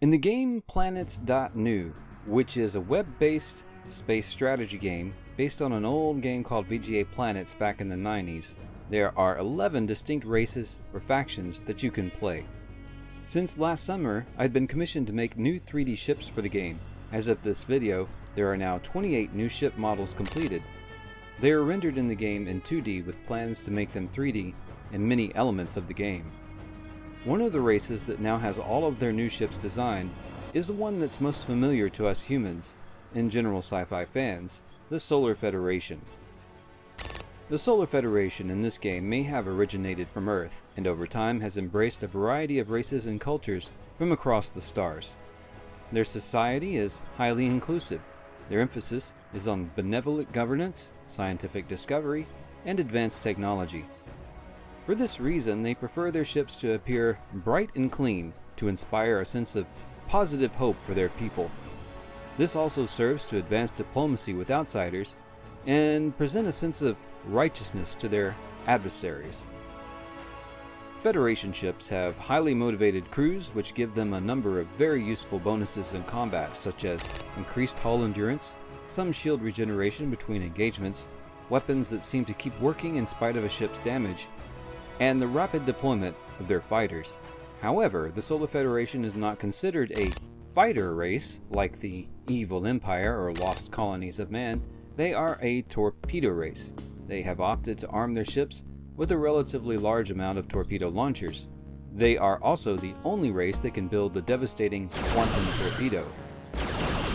In the game Planets.Nu, which is a web-based space strategy game based on an old game called VGA Planets back in the 90s, there are 11 distinct races or factions that you can play. Since last summer, I'd been commissioned to make new 3D ships for the game. As of this video, there are now 28 new ship models completed. They are rendered in the game in 2D with plans to make them 3D in many elements of the game. One of the races that now has all of their new ships designed is the one that's most familiar to us humans, and general sci-fi fans, the Solar Federation. The Solar Federation in this game may have originated from Earth, and over time has embraced a variety of races and cultures from across the stars. Their society is highly inclusive. Their emphasis is on benevolent governance, scientific discovery, and advanced technology. For this reason, they prefer their ships to appear bright and clean to inspire a sense of positive hope for their people. This also serves to advance diplomacy with outsiders and present a sense of righteousness to their adversaries. Federation ships have highly motivated crews which give them a number of very useful bonuses in combat, such as increased hull endurance, some shield regeneration between engagements, weapons that seem to keep working in spite of a ship's damage, and the rapid deployment of their fighters. However, the Solar Federation is not considered a fighter race like the Evil Empire or Lost Colonies of Man. They are a torpedo race. They have opted to arm their ships with a relatively large amount of torpedo launchers. They are also the only race that can build the devastating quantum torpedo.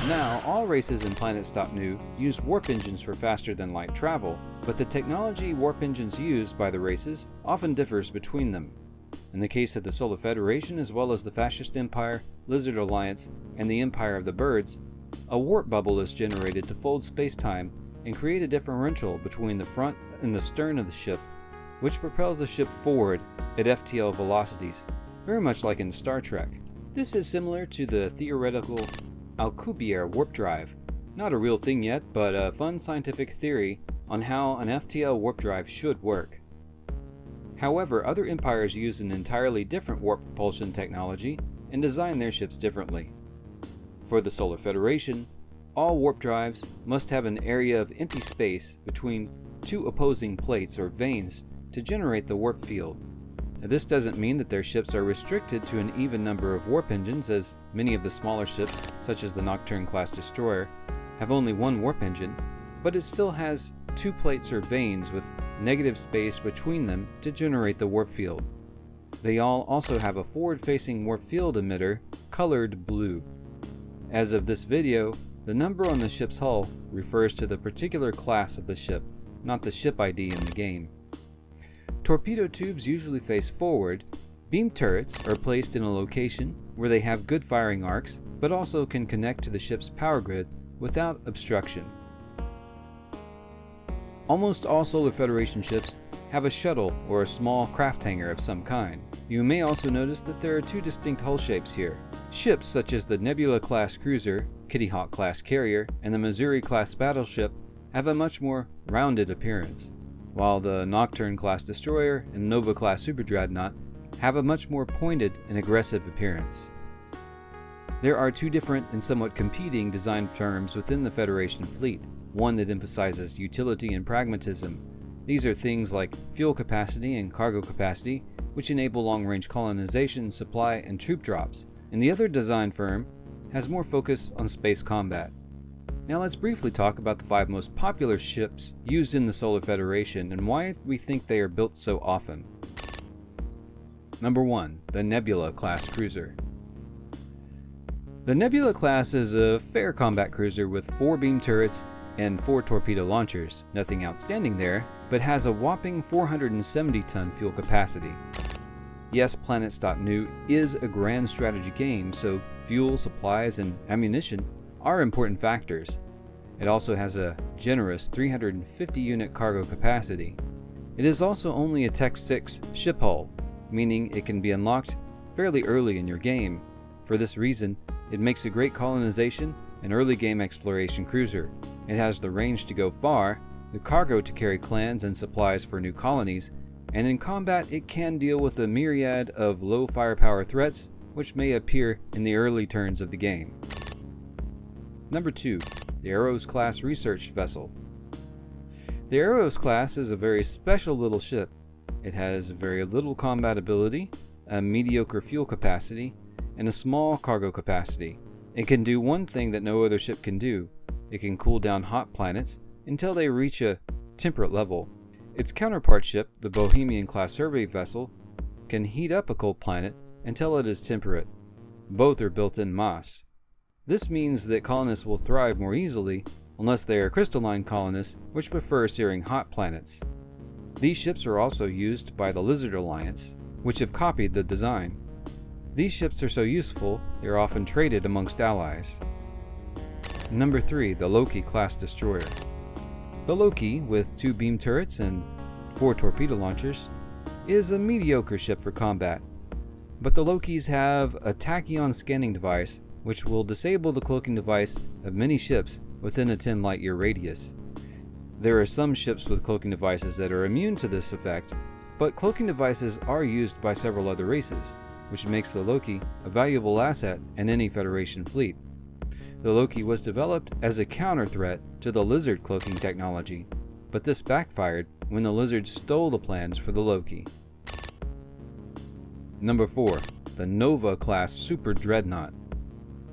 Now, all races in Planets.Nu use warp engines for faster-than-light travel, but the technology warp engines used by the races often differs between them. In the case of the Solar Federation, as well as the Fascist Empire, Lizard Alliance, and the Empire of the Birds, a warp bubble is generated to fold space-time and create a differential between the front and the stern of the ship, which propels the ship forward at FTL velocities, very much like in Star Trek. This is similar to the theoretical Alcubierre warp drive. Not a real thing yet, but a fun scientific theory on how an FTL warp drive should work. However, other empires use an entirely different warp propulsion technology and design their ships differently. For the Solar Federation, all warp drives must have an area of empty space between two opposing plates or vanes to generate the warp field. Now, this doesn't mean that their ships are restricted to an even number of warp engines, as many of the smaller ships, such as the Nocturne-class destroyer, have only one warp engine, but it still has two plates or vanes with negative space between them to generate the warp field. They all also have a forward-facing warp field emitter colored blue. As of this video, the number on the ship's hull refers to the particular class of the ship, not the ship ID in the game. Torpedo tubes usually face forward. Beam turrets are placed in a location where they have good firing arcs, but also can connect to the ship's power grid without obstruction. Almost all Solar Federation ships have a shuttle or a small craft hangar of some kind. You may also notice that there are two distinct hull shapes here. Ships such as the Nebula-class cruiser, Kitty Hawk-class carrier, and the Missouri-class battleship have a much more rounded appearance, while the Nocturne-class destroyer and Nova-class super-dreadnaught have a much more pointed and aggressive appearance. There are two different and somewhat competing design firms within the Federation fleet, one that emphasizes utility and pragmatism. These are things like fuel capacity and cargo capacity, which enable long-range colonization, supply, and troop drops, and the other design firm has more focus on space combat. Now let's briefly talk about the 5 most popular ships used in the Solar Federation and why we think they are built so often. Number 1. The Nebula-class cruiser. The Nebula class is a fair combat cruiser with 4 beam turrets and 4 torpedo launchers. Nothing outstanding there, but has a whopping 470-ton fuel capacity. Yes, Planets.Nu is a grand strategy game, so fuel, supplies, and ammunition are important factors. It also has a generous 350-unit cargo capacity. It is also only a Tech 6 ship hull, meaning it can be unlocked fairly early in your game. For this reason, it makes a great colonization and early game exploration cruiser. It has the range to go far, the cargo to carry clans and supplies for new colonies, and in combat it can deal with a myriad of low firepower threats which may appear in the early turns of the game. Number 2. The Eros class research vessel. The Eros class is a very special little ship. It has very little combat ability, a mediocre fuel capacity, and a small cargo capacity. It can do one thing that no other ship can do. It can cool down hot planets until they reach a temperate level. Its counterpart ship, the Bohemian class survey vessel, can heat up a cold planet until it is temperate. Both are built en masse. This means that colonists will thrive more easily unless they are crystalline colonists which prefer searing hot planets. These ships are also used by the Lizard Alliance, which have copied the design. These ships are so useful, they are often traded amongst allies. Number 3. The Loki class destroyer. The Loki, with 2 beam turrets and 4 torpedo launchers, is a mediocre ship for combat. But the Lokis have a tachyon scanning device which will disable the cloaking device of many ships within a 10 light-year radius. There are some ships with cloaking devices that are immune to this effect, but cloaking devices are used by several other races, which makes the Loki a valuable asset in any Federation fleet. The Loki was developed as a counter-threat to the Lizard cloaking technology, but this backfired when the Lizards stole the plans for the Loki. Number 4. The Nova class super-dreadnaught.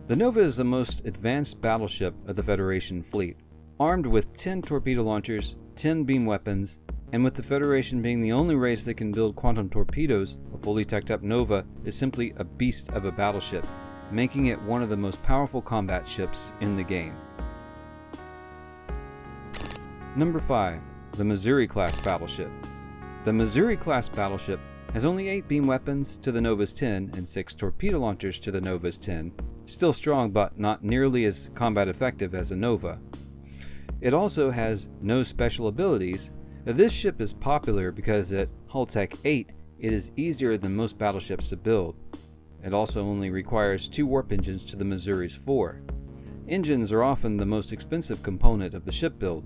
The Nova is the most advanced battleship of the Federation fleet, armed with 10 torpedo launchers, 10 beam weapons, and with the Federation being the only race that can build quantum torpedoes, a fully teched up Nova is simply a beast of a battleship, making it one of the most powerful combat ships in the game. Number 5. The Missouri class battleship. The Missouri class battleship has only 8 beam weapons to the Nova's 10 and 6 torpedo launchers to the Nova's 10, still strong but not nearly as combat effective as a Nova. It also has no special abilities. This ship is popular because at Hull Tech 8 it is easier than most battleships to build. It also only requires 2 warp engines to the Missouri's 4. Engines are often the most expensive component of the ship build.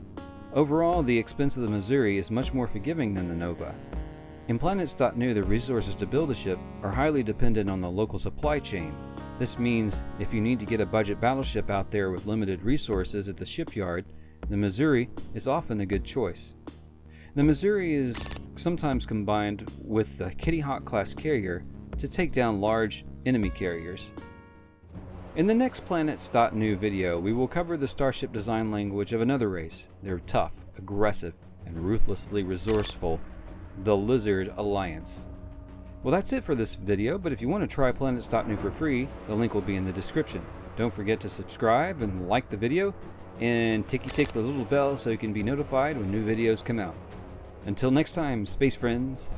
Overall, the expense of the Missouri is much more forgiving than the Nova. In Planets.Nu, the resources to build a ship are highly dependent on the local supply chain. This means if you need to get a budget battleship out there with limited resources at the shipyard, the Missouri is often a good choice. The Missouri is sometimes combined with the Kitty Hawk class carrier to take down large enemy carriers. In the next Planets.Nu video, we will cover the Starship design language of another race. They're tough, aggressive, and ruthlessly resourceful, the Lizard Alliance. Well, that's it for this video, but if you want to try Planets.Nu for free, the link will be in the description. Don't forget to subscribe and like the video, and tick the little bell so you can be notified when new videos come out. Until next time, space friends.